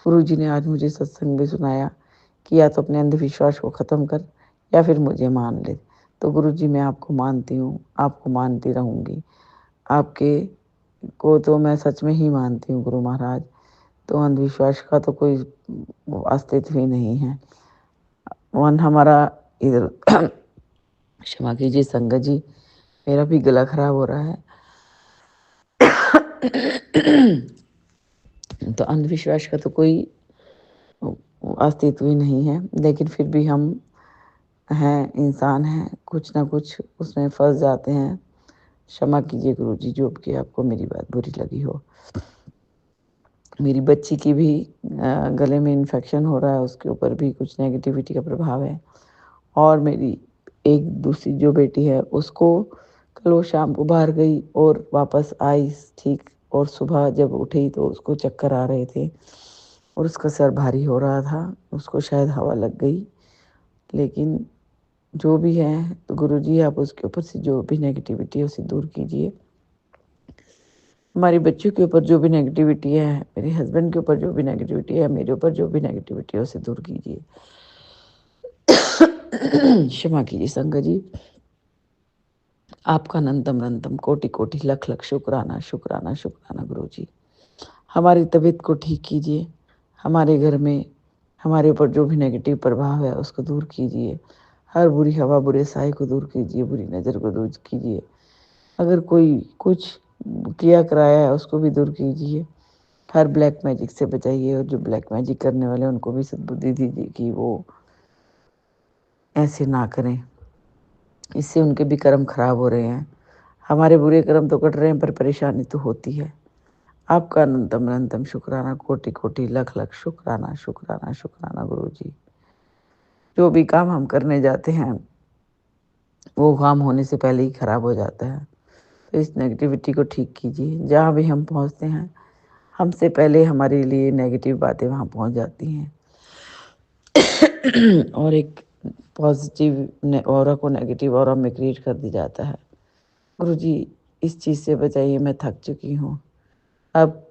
गुरुजी ने आज मुझे सत्संग में सुनाया कि या तो अपने अंधविश्वास को ख़त्म कर या फिर मुझे मान ले। तो गुरुजी, मैं आपको मानती हूँ, आपको मानती रहूँगी। आपके को तो मैं सच में ही मानती हूँ गुरु महाराज। तो अंधविश्वास का तो कोई अस्तित्व ही नहीं है। मन हमारा इधर क्षमा कीजिए संगत जी, मेरा भी गला खराब हो रहा है। तो अंधविश्वास का तो कोई अस्तित्व ही नहीं है, लेकिन फिर भी हम हैं, इंसान हैं, कुछ ना कुछ उसमें फंस जाते हैं। क्षमा कीजिए गुरुजी, जो कि आपको मेरी बात बुरी लगी हो। मेरी बच्ची की भी गले में इन्फेक्शन हो रहा है, उसके ऊपर भी कुछ नेगेटिविटी का प्रभाव है। और मेरी एक दूसरी जो बेटी है, उसको कल वो शाम को बाहर गई और वापस आई ठीक, और सुबह जब उठी तो उसको चक्कर आ रहे थे और उसका सर भारी हो रहा था। उसको शायद हवा लग गई। लेकिन जो भी है, तो गुरुजी आप उसके ऊपर से जो भी नेगेटिविटी है उसे दूर कीजिए। हमारी बच्चों के ऊपर जो भी नेगेटिविटी है, मेरे हस्बैंड के ऊपर जो भी नेगेटिविटी है, मेरे ऊपर जो भी नेगेटिविटी है उसे दूर कीजिए। क्षमा कीजिए संगत जी, आपका अनंतम अनंतम कोटि कोटि लख लख शुक्राना, शुक्राना, शुक्राना गुरुजी। हमारी तबीयत को ठीक कीजिए, हमारे घर में हमारे ऊपर जो भी नेगेटिव प्रभाव है उसको दूर कीजिए। हर बुरी हवा, बुरे साए को दूर कीजिए, बुरी नज़र को दूर कीजिए। अगर कोई कुछ किया कराया है उसको भी दूर कीजिए। हर ब्लैक मैजिक से बचाइए, और जो ब्लैक मैजिक करने वाले हैं उनको भी सद्बुद्धि दीजिए कि वो ऐसे ना करें। इससे उनके भी कर्म खराब हो रहे हैं। हमारे बुरे कर्म तो कट रहे हैं, पर परेशानी तो होती है। आपका अनंतम अनंतम शुक्राना, कोटि कोटि लख लख शुक्राना, शुक्राना, शुक्राना गुरुजी। जो भी काम हम करने जाते हैं वो काम होने से पहले ही खराब हो जाता है। तो इस नेगेटिविटी को ठीक कीजिए। जहाँ भी हम पहुँचते हैं, हमसे पहले हमारे लिए नेगेटिव बातें वहाँ पहुँच जाती हैं और एक पॉजिटिव ऑरा को नेगेटिव ऑरा में क्रिएट कर दिया जाता है। गुरुजी, इस चीज़ से बचाइए, मैं थक चुकी हूँ। अब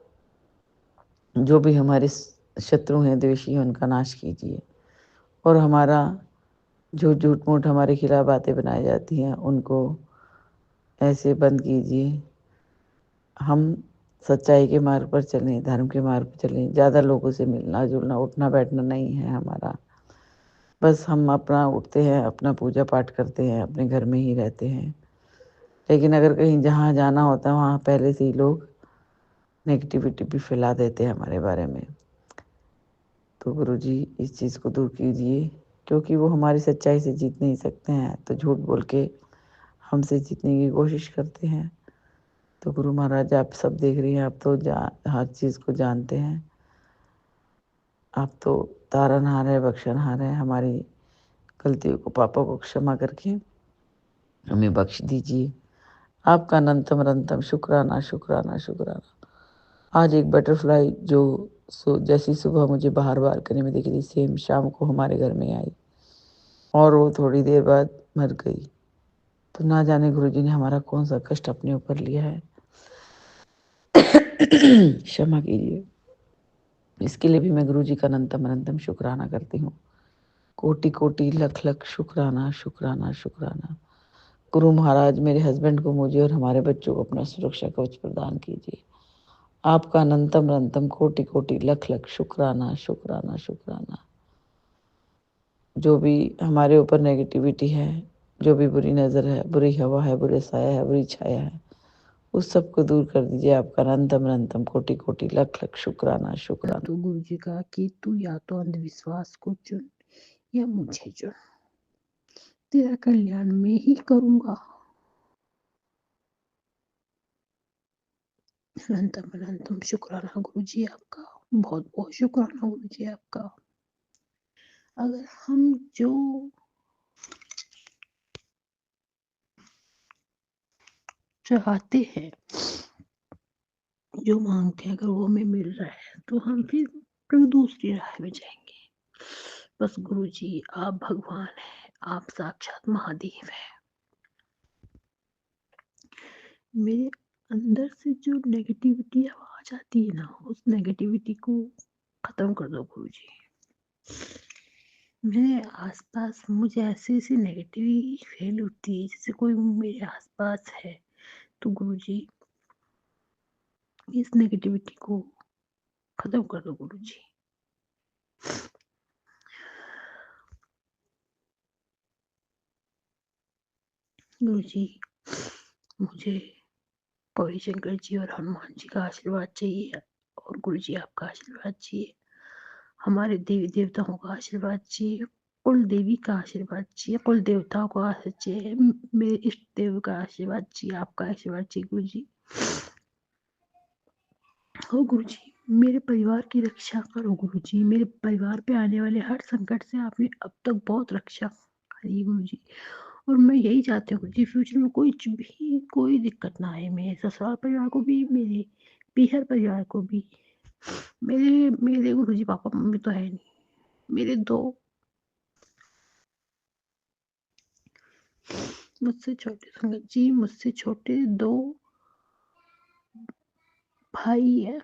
जो भी हमारे शत्रु हैं, द्वेषी हैं, उनका नाश कीजिए, और हमारा जो झूठ मूठ हमारे खिलाफ बातें बनाई जाती हैं उनको ऐसे बंद कीजिए। हम सच्चाई के मार्ग पर चलें, धर्म के मार्ग पर चलें। ज़्यादा लोगों से मिलना जुलना, उठना बैठना नहीं है हमारा। बस हम अपना उठते हैं, अपना पूजा पाठ करते हैं, अपने घर में ही रहते हैं। लेकिन अगर कहीं जहाँ जाना होता है वहाँ पहले से ही लोग नेगेटिविटी भी फैला देते हैं हमारे बारे में। तो गुरुजी, इस चीज़ को दूर कीजिए, क्योंकि वो हमारी सच्चाई से जीत नहीं सकते हैं, तो झूठ बोल के हमसे जीतने की कोशिश करते हैं। तो गुरु महाराज, आप सब देख रही हैं, आप तो हर चीज़ को जानते हैं। आप तो तारनहार है, बख्शनहार है। हमारी गलतियों को, पापों को क्षमा करके हमें बख्श दीजिए। आपका अनंतम अनंतम शुक्राना, शुक्राना, शुक्राना। आज एक बटरफ्लाई जो जैसी सुबह मुझे बाहर बालकनी में दिखी थी, सेम शाम को हमारे घर में आई और वो थोड़ी देर बाद मर गई। तो ना जाने गुरुजी ने हमारा कौन सा कष्ट अपने ऊपर लिया है। क्षमा कीजिए। इसके लिए भी मैं गुरुजी का अनंतम अनंतम शुक्राना करती हूँ। कोटि कोटि लख लख शुक्राना, शुक्राना, शुक्राना। गुरु महाराज, मेरे हस्बैंड को, मुझे और हमारे बच्चों को अपना सुरक्षा कवच प्रदान कीजिए। आपका अनंतम अनंतम कोटि कोटि लख लख शुक्राना शुक्राना शुक्राना। जो भी हमारे ऊपर नेगेटिविटी है, जो भी बुरी नज़र है, बुरी हवा है, बुरे साया है, बुरी छाया है, उस सब को दूर कर दीजिए। आपका अनंतम अनंतम कोटि कोटि लख लख शुक्राना शुक्राना। तो गुरु जी का कि तू या तो अंधविश्वास को चुन या मुझे चुन, तेरा कल्याण मैं ही करूंगा। अनंतम अनंतम शुक्राना गुरु जी आपका, बहुत बहुत शुक्राना गुरु जी आपका। अगर हम जो चाहते हैं, जो मांगते हैं, अगर वो हमें मिल रहा है तो हम फिर दूसरी राह में जाएंगे। बस गुरु जी आप भगवान हैं, आप साक्षात महादेव हैं। मेरे अंदर से जो नेगेटिविटी आवाज आती है ना, उस नेगेटिविटी को खत्म कर दो गुरु जी। मेरे आसपास मुझे ऐसी ऐसी नेगेटिविटी फील होती है जैसे कोई मेरे आसपास है। तो गुरु जी इस नेगेटिविटी को खत्म कर दो गुरु जी। गुरु जी मुझे गौरी शंकर जी और हनुमान जी का आशीर्वाद चाहिए, और गुरु जी आपका आशीर्वाद चाहिए, हमारे देवी देवताओं का आशीर्वाद चाहिए, कुल देवी का आशीर्वाद चाहिए, कुल देवताओं का आशीर्वाद चाहिए, मेरे इष्ट देव का आशीर्वाद चाहिए, आपका आशीर्वाद चाहिए गुरु जी। हो गुरु जी मेरे परिवार की रक्षा करो गुरु जी। मेरे परिवार पे आने वाले हर संकट से आपने अब तक बहुत रक्षा करी गुरु जी, और मैं यही चाहती हूँ गुरु जी फ्यूचर में कोई दिक्कत ना आए, मेरे ससुराल परिवार को भी, मेरे पीहर परिवार को भी। मेरे मेरे गुरु जी पापा मम्मी तो है नहीं, मेरे दो मुझसे छोटे संगत जी, मुझसे छोटे दो भाई है।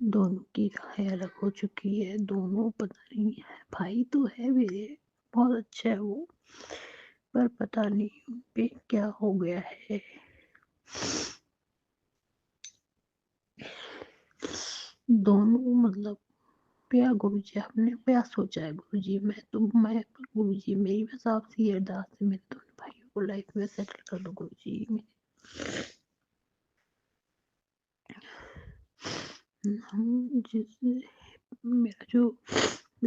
दोनों की राहें अलग हो चुकी है, दोनों पता नहीं है, भाई तो है मेरे, बहुत अच्छा है वो, पर पता नहीं उन पे क्या हो गया है। दोनों मतलब क्या गुरु जी आपने क्या सोचा है गुरु जी। मैं गुरु जी मेरी बस आपसे ये अरदास है, मेरे दोनों भाइयों को लाइफ में सेटल कर दो गुरु जी। हम जैसे मेरा जो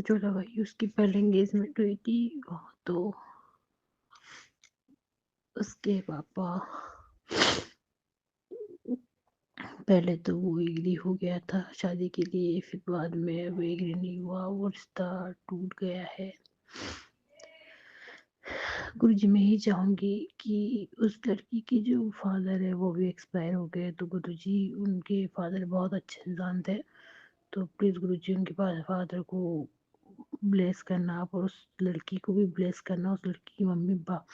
छोटा भाई उसकी पहले एंगेजमेंट हुई थी, तो उसके पापा पहले तो वो एग्री हो गया था शादी के लिए, फिर बाद में वो एग्री नहीं हुआ, वो रिश्ता टूट गया है। गुरुजी मैं ही चाहूंगी कि उस लड़की के जो फादर है वो भी एक्सपायर हो गए, तो गुरुजी उनके फादर बहुत अच्छे इंसान थे, तो प्लीज़ गुरुजी उनके फादर को ब्लेस करना आप, और उस लड़की को भी ब्लेस करना, उस लड़की की मम्मी पापा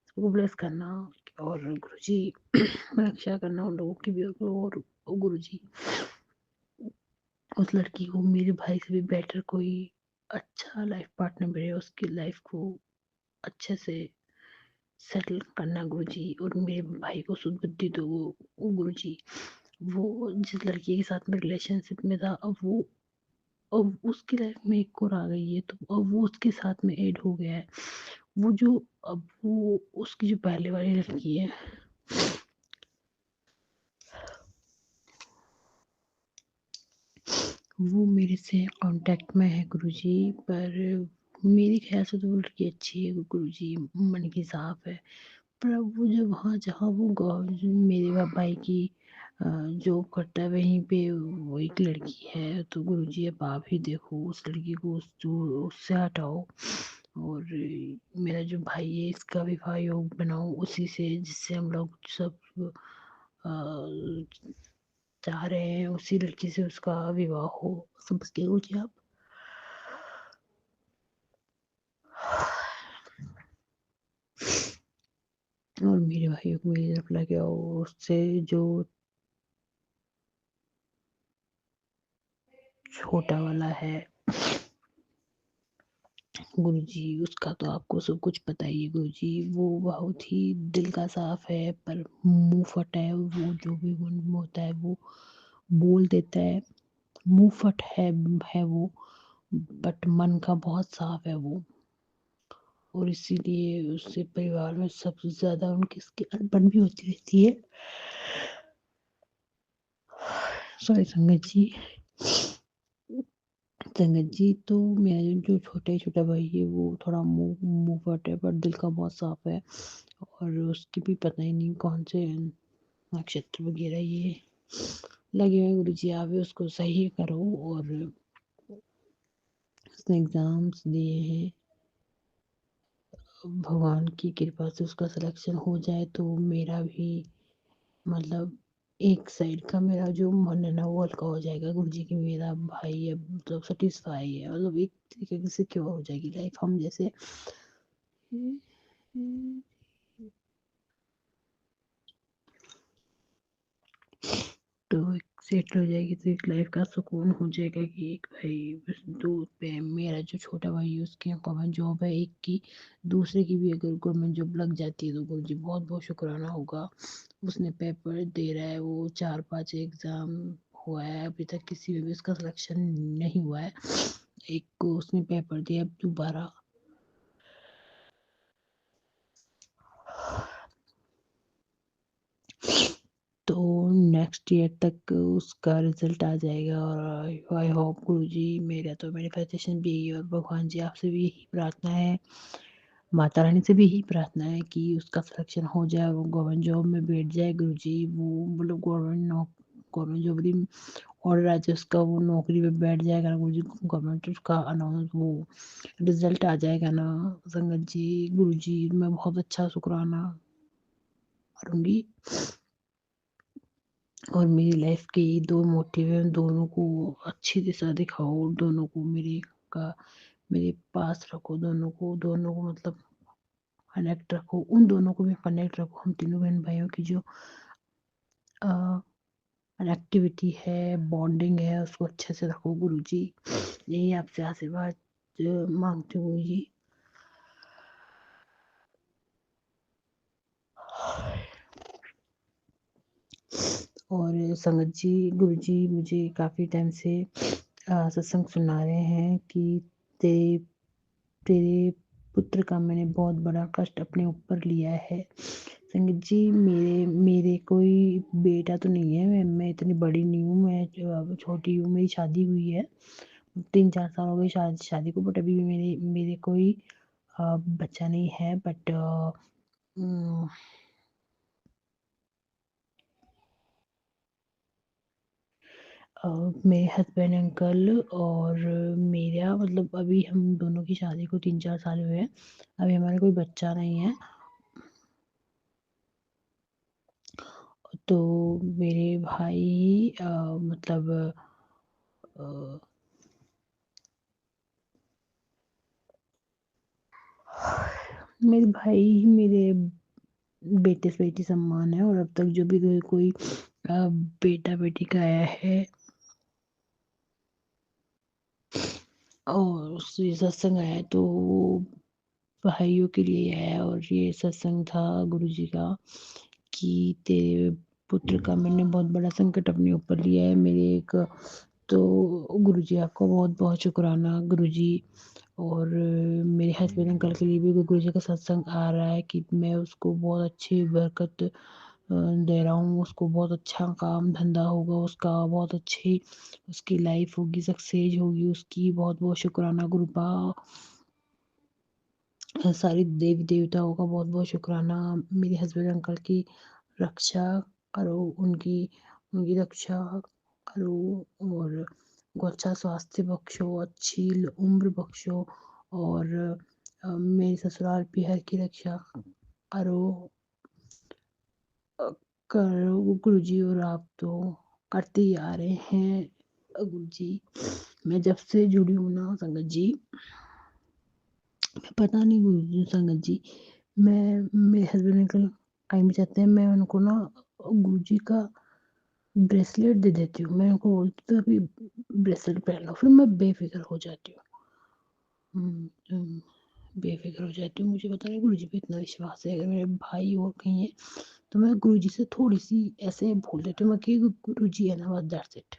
सबको ब्लेस करना, और गुरुजी रक्षा करना उन लोगों की भी। और गुरुजी उस लड़की को मेरे भाई से भी बेटर कोई अच्छा लाइफ पार्टनर मिले, उसकी लाइफ को अच्छे से सेटल करना गुरुजी, और मेरे भाई को सुबुद्धि दो गुरुजी। वो जिस लड़की के साथ में रिलेशनशिप में था, अब उसकी लाइफ में एक और आ गई है, तो अब वो उसके साथ में ऐड हो गया है। वो उसकी जो पहले वाली लड़की है वो मेरे से कांटेक्ट में है गुरुजी, पर मेरे ख्याल से तो वो लड़की अच्छी है गुरुजी, मन की साफ है, पर अब वो जो वहाँ जहाँ वो मेरे भाई की जॉब करता है वहीं पे वो एक लड़की है, तो गुरुजी अब आप ही देखो उस लड़की को उससे हटाओ, और मेरा जो भाई है इसका विवाह योग बनाओ उसी से, जिससे हम लोग सब अ, चाह रहे हैं उसी लड़की से उसका विवाह हो। समझ गए गुरुजी आप। और मेरे भाई को मेरी तरफ लगे, और उससे जो छोटा वाला है गुरुजी उसका तो आपको सब कुछ पता ही है गुरुजी, वो बहुत ही दिल का साफ है, पर मुंह फट है, वो जो भी मन में होता है वो बोल देता है। मुंह फट है वो, बट मन का बहुत साफ है वो, और इसीलिए उससे परिवार में सबसे ज्यादा उनकी इसकी अनबन भी होती रहती है। सॉरी संगत जी। संगत जी, तो मेरा जो छोटा छोटा भाई है वो थोड़ा मुंह मुंह फट है, पर दिल का बहुत साफ है, और उसकी भी पता ही नहीं कौन से नक्षत्र वगैरह ये लगे हुए। गुरु जी, आप भी उसको सही करो, और उसने एग्जाम्स दिए हैं, भगवान की कृपा से उसका सिलेक्शन हो जाए तो मेरा भी मतलब एक साइड का मेरा जो मन है ना वो हल्का हो जाएगा गुरुजी, की मेरा भाई है मतलब सेटिस्फाई है, मतलब एक तरीके से सिक्योर हो जाएगी लाइफ हम जैसे। तो एक सेटल हो जाएगी तो एक लाइफ का सुकून हो जाएगा कि एक भाई बस दो पे मेरा जो छोटा भाई है उसकी गवर्नमेंट जॉब है, एक की, दूसरे की भी अगर गवर्नमेंट जॉब लग जाती है तो गुरुजी बहुत बहुत शुक्राना होगा। उसने पेपर दे रहा है, वो 4-5 एग्जाम हुआ है, अभी तक किसी में भी उसका सिलेक्शन नहीं हुआ है। एक को उसने पेपर दिया, अब दोबारा तो नेक्स्ट ईयर तक उसका रिजल्ट आ जाएगा, और आई होप गुरुजी, मेरा तो मैनिफेस्टेशन भी यही है, और भगवान जी आपसे भी यही प्रार्थना है, माता रानी से भी यही प्रार्थना है कि उसका सिलेक्शन हो जाए, वो गवर्नमेंट जॉब में बैठ जाए गुरुजी, वो मतलब गवर्नमेंट जॉब भी ऑर्डर आ जाए उसका, वो नौकरी पे बैठ जाएगा ना गुरुजी, गवर्नमेंट उसका अनाउंस वो रिजल्ट आ जाएगा ना संगत जी, गुरुजी मैं बहुत अच्छा शुक्राना करूंगी। और मेरी लाइफ के ये दो मोटिव है, दोनों को अच्छी दिशा दिखाओ, दोनों को मेरे पास रखो, दोनों को मतलब कनेक्ट रखो, उन दोनों को भी कनेक्ट रखो, हम तीनों बहन भाइयों की जो कनेक्टिविटी है, बॉन्डिंग है, उसको अच्छे से रखो गुरुजी, यही आपसे आशीर्वाद मांगते हुए जी। और संगत जी, गुरुजी मुझे काफी टाइम से सत्संग सुना रहे हैं कि तेरे तेरे पुत्र का मैंने बहुत बड़ा कष्ट अपने ऊपर लिया है। संगत जी, मेरे मेरे कोई बेटा तो नहीं है, मैं इतनी बड़ी नहीं हूँ, मैं छोटी हूँ, मेरी शादी हुई है, 3-4 साल हो गए शादी को, बट अभी भी मेरे मेरे कोई बच्चा नहीं है, बट मेरे हस्बैंड अंकल और मेरा मतलब अभी हम दोनों की शादी को 3-4 साल हुए हैं, अभी हमारा कोई बच्चा नहीं है। तो मेरे भाई मतलब अ, मेरे भाई ही मेरे बेटे से बेटी सम्मान है, और अब तक जो भी कोई बेटा बेटी का आया है और ये सत्संग आया है तो भाइयों के लिए आया, और ये सत्संग था गुरुजी का कि तेरे पुत्र का मैंने बहुत बड़ा संकट अपने ऊपर लिया है, मेरे एक तो गुरुजी आपका बहुत बहुत शुक्राना गुरुजी। और मेरे हस्बैंड अंकल के लिए भी गुरुजी का सत्संग आ रहा है कि मैं उसको बहुत अच्छी बरकत दे रहा हूँ, उसको बहुत अच्छा काम धंधा होगा, उसका बहुत अच्छी उसकी लाइफ होगी, सक्सेस होगी उसकी, बहुत बहुत शुक्राना गुरुपा। सारी देवी देवताओं का बहुत बहुत शुक्राना, मेरे हस्बैंड अंकल की रक्षा करो, उनकी उनकी रक्षा करो, और उनको अच्छा स्वास्थ्य बख्शो, अच्छी उम्र बख्शो, और मेरे ससुराल पिहर की रक्षा करो करो गुरु जी, और आप तो करते ही आ रहे हैं गुरु जी। मैं जब से जुड़ी हूँ ना संगत जी, पता नहीं गुरु जी संगत जी, मैं मेरे हस्बैंड अंकल कहीं भी जाते हैं, मैं उनको ना गुरु जी का ब्रेसलेट दे देती हूँ, मैं उनको बोलती हूँ अभी ब्रेसलेट पहन लो, फिर मैं बेफिक्र हो जाती हूँ, बेफिक्र हो जाती हूँ। मुझे पता नहीं गुरुजी पे इतना विश्वास है, अगर मेरे भाई और कहीं है तो मैं गुरुजी से थोड़ी-सी ऐसे बोल देती हूँ मैं कि गुरुजी है ना, बस दैट्स इट।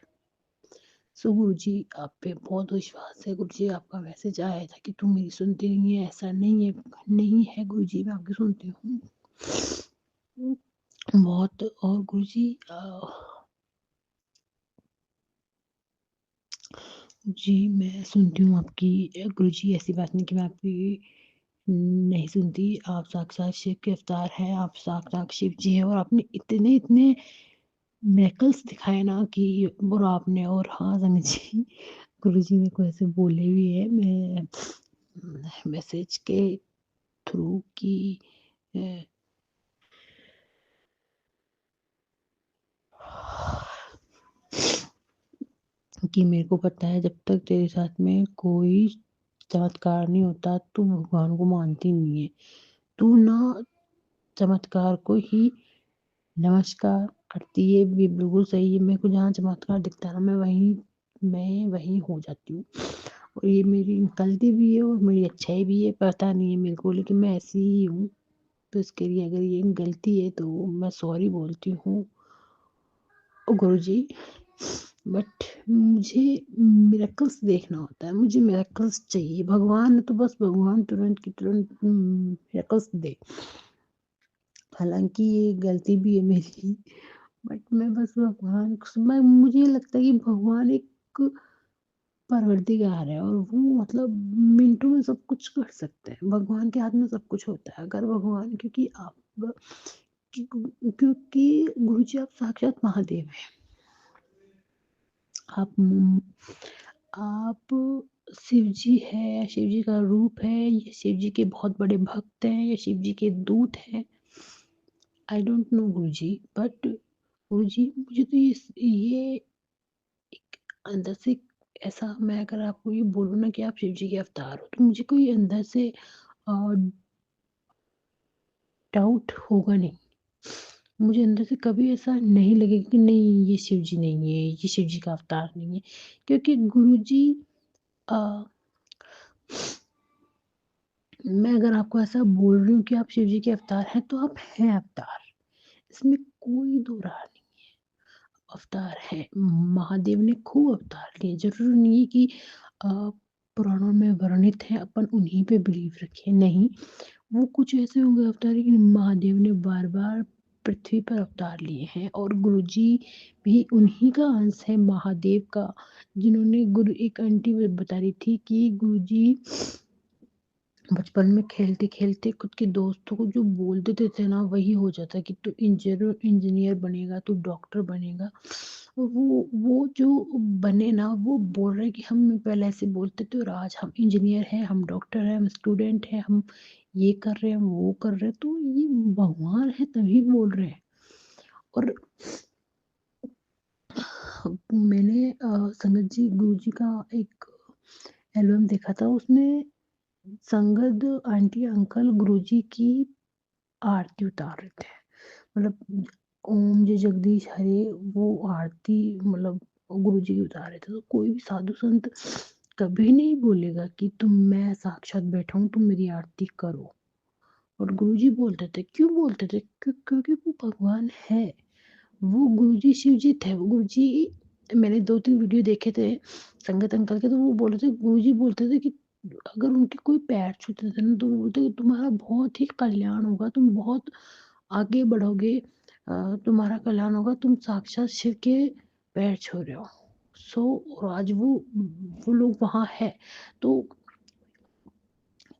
सो गुरुजी आप पे बहुत विश्वास है। गुरुजी आपका मैसेज आया था कि तुम मेरी सुनते नहीं है, ऐसा नहीं है, नहीं है गुरुजी, मैं आपकी सुनती हूँ। बहुत। और गुरुजी जी मैं सुनती हूँ आपकी। गुरुजी ऐसी बात नहीं कि मैं आपकी नहीं सुनती। आप साक्षात शिव के अवतार हैं, आप साक्षात शिव जी हैं और आपने इतने मिरेकल्स दिखाए ना कि और आपने और हाँ संगत जी गुरुजी मेरे को ऐसे बोले भी है मैं मैसेज के थ्रू कि अ, कि मेरे को पता है जब तक तेरे साथ में कोई चमत्कार नहीं होता तू भगवान को मानती नहीं है। तू ना चमत्कार को ही नमस्कार करती है, ये बिल्कुल सही है। मेरे को जहाँ चमत्कार दिखता है ना मैं वहीं हो जाती हूँ। और ये मेरी गलती भी है और मेरी अच्छाई भी है, पता नहीं है मेरे को, लेकिन मैं ऐसी ही हूँ। तो इसके लिए अगर ये गलती है तो मैं सॉरी बोलती हूँ गुरुजी। बट मुझे मिरेकल्स देखना होता है, मुझे मिरेकल्स चाहिए। भगवान है तो बस भगवान तुरंत की तुरंत मिरेकल्स दे। हालांकि ये गलती भी है मेरी, बट मैं बस भगवान मैं मुझे लगता है कि भगवान एक परवरदिगार है और वो मतलब मिनटों में सब कुछ कर सकते हैं। भगवान के हाथ में सब कुछ होता है। अगर भगवान क्योंकि गुरु जी आप साक्षात महादेव हैं। आप शिव जी है, शिव जी का रूप है, ये शिव जी के बहुत बड़े भक्त हैं, ये शिव जी के दूत हैं। I don't know Guru ji, but गुरु जी मुझे तो ये एक अंदर से ऐसा, मैं अगर आपको ये बोलूँ ना कि आप शिव जी के अवतार हो तो मुझे कोई अंदर से डाउट होगा नहीं। मुझे अंदर से कभी ऐसा नहीं लगेगा कि नहीं ये शिव जी नहीं है, ये शिव जी का अवतार नहीं है। क्योंकि गुरु जी मैं अगर आपको ऐसा बोल रही हूँ कि आप शिव जी के अवतार हैं तो आप हैं अवतार, इसमें कोई दो राह नहीं। अवतार है, महादेव ने खूब अवतार लिए। जरूरी नहीं है कि पुराणों में वर्णित है अपन उन्हीं पे बिलीव रखें, नहीं। वो कुछ ऐसे होंगे अवतार कि महादेव ने बार बार पृथ्वी पर अवतार लिए हैं और गुरुजी भी उन्हीं का अंश है, महादेव का। जिन्होंने गुरु एक आंटी बता रही थी कि गुरुजी बचपन में खेलते खेलते खुद के दोस्तों को जो बोल देते थे ना वही हो जाता कि तू इंजीनियर बनेगा, तू डॉक्टर बनेगा। और वो जो बने ना वो बोल रहे कि हम पहले ऐसे बोलते थे और आज हम इंजीनियर हैं, हम डॉक्टर हैं, हम स्टूडेंट हैं, हम ये कर रहे हैं, हम वो कर रहे हैं। तो ये भगवान है तभी बोल रहे हैं। और मैंने संगत जी गुरु जी का एक एल्बम देखा था, उसमें संगत आंटी अंकल गुरुजी की आरती उतार रहे थे। मतलब ओम जय जगदीश हरे वो आरती मतलब गुरुजी की उतार रहे थे। तो कोई भी साधु संत कभी नहीं बोलेगा कि मैं साक्षात बैठा हूँ तुम मेरी आरती करो। और गुरुजी बोलते थे, क्यों बोलते थे? क्योंकि वो भगवान है। वो गुरुजी शिव जी थे। वो गुरुजी मैंने 2-3 वीडियो देखे थे संगत अंकल के, तो वो बोल रहे थे, गुरुजी बोलते थे कि अगर उनके कोई पैर छूते थे ना तो वो बोलते कि तुम्हारा बहुत ही कल्याण होगा, तुम बहुत आगे बढ़ोगे, तुम्हारा कल्याण होगा, तुम साक्षात शिव के पैर छू रहे हो। सो और आज वो लोग वहाँ है। तो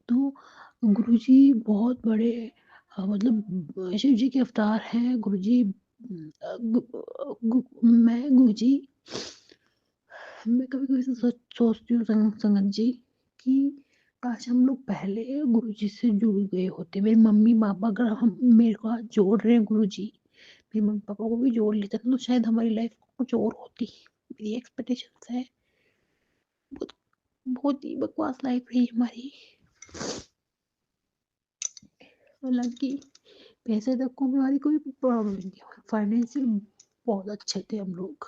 तो गुरुजी बहुत बड़े मतलब शिव जी के अवतार हैं गुरुजी। मैं गुरुजी मैं कभी कभी सोचती हूँ संगत जी कि काश हम लोग पहले गुरु जी से जुड़ गए होते। मेरी मम्मी पापा अगर हम मेरे को आज जोड़ रहे हैं गुरु जी, मेरे मम्मी पापा को भी जोड़ लेते ना तो शायद हमारी लाइफ कुछ और होती। मेरी एक्सपेक्टेशंस है। बहुत बहुत ही बकवास लाइफ रही हमारी। हालांकि पैसे तक को हमारी कोई प्रॉब्लम नहीं है, फाइनेंशियल बहुत अच्छे थे हम लोग।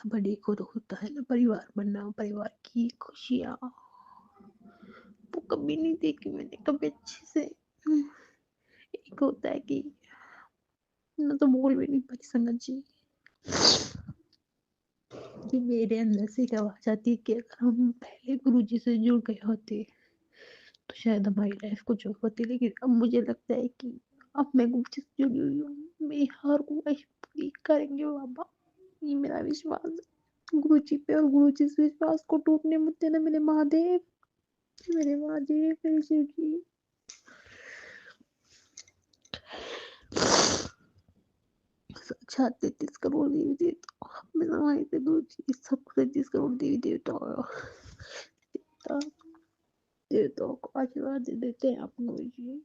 बड़े को तो होता है ना परिवार बनना, परिवार की खुशियाँ, वो कभी नहीं देखी मैंने कभी अच्छे से। एक होता है कि मैं तो बोल भी नहीं पाती संगत जी, कि मेरे अंदर से एक आवाज आती है कि अगर हम पहले गुरुजी से जुड़ गए होते तो शायद हमारी लाइफ कुछ और होती, लेकिन अब मुझे लगता है कि अब मैं गुरुजी से जुड़ी हुई हूँ, मेरी हर ख्वाहिश पूरी करेंगे बाबा, ये मेरा विश्वास है गुरुजी पे। और गुरुजी से विश्वास को टूटने मत देना मेरे महादेव, मेरे महादेव, मेरे शिव जी। साक्षात 33 करोड़ देवी देवता मेरा माहित है गुरुजी, सब 33 करोड़ देवी देवता देवताओं को आशीर्वाद दे देते हैं आप गुरुजी।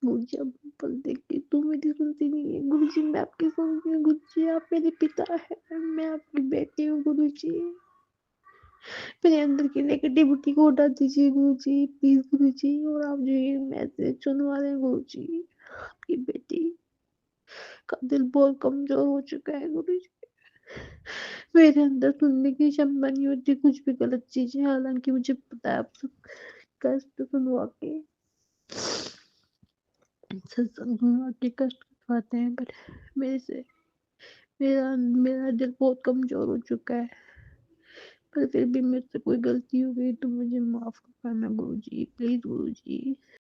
गुरुजी अब पल देख के तू मेरी सुनती नहीं है गुरुजी, मैं आपकी सुनती हूँ गुरुजी, आप मेरे पिता है, मैं आपकी बेटी हूँ गुरुजी, मेरे अंदर की नेगेटिविटी को हटा दीजिए गुरुजी प्लीज गुरुजी। और आप जो ये मैसेज सुनवा रहे हैं गुरुजी, आपकी बेटी का दिल बहुत कमजोर हो चुका है गुरुजी, मेरे अंदर सुनने की क्षमता नहीं होती कुछ भी गलत चीजें, हालांकि मुझे पता है आप सब कष्ट सुनवा के सत्संग सुनवा के कष्ट करवाते हैं, पर मेरे से मेरा मेरा दिल बहुत कमजोर हो चुका है। पर फिर भी मेरे से कोई गलती हो गई तो मुझे माफ करना गुरुजी प्लीज गुरुजी।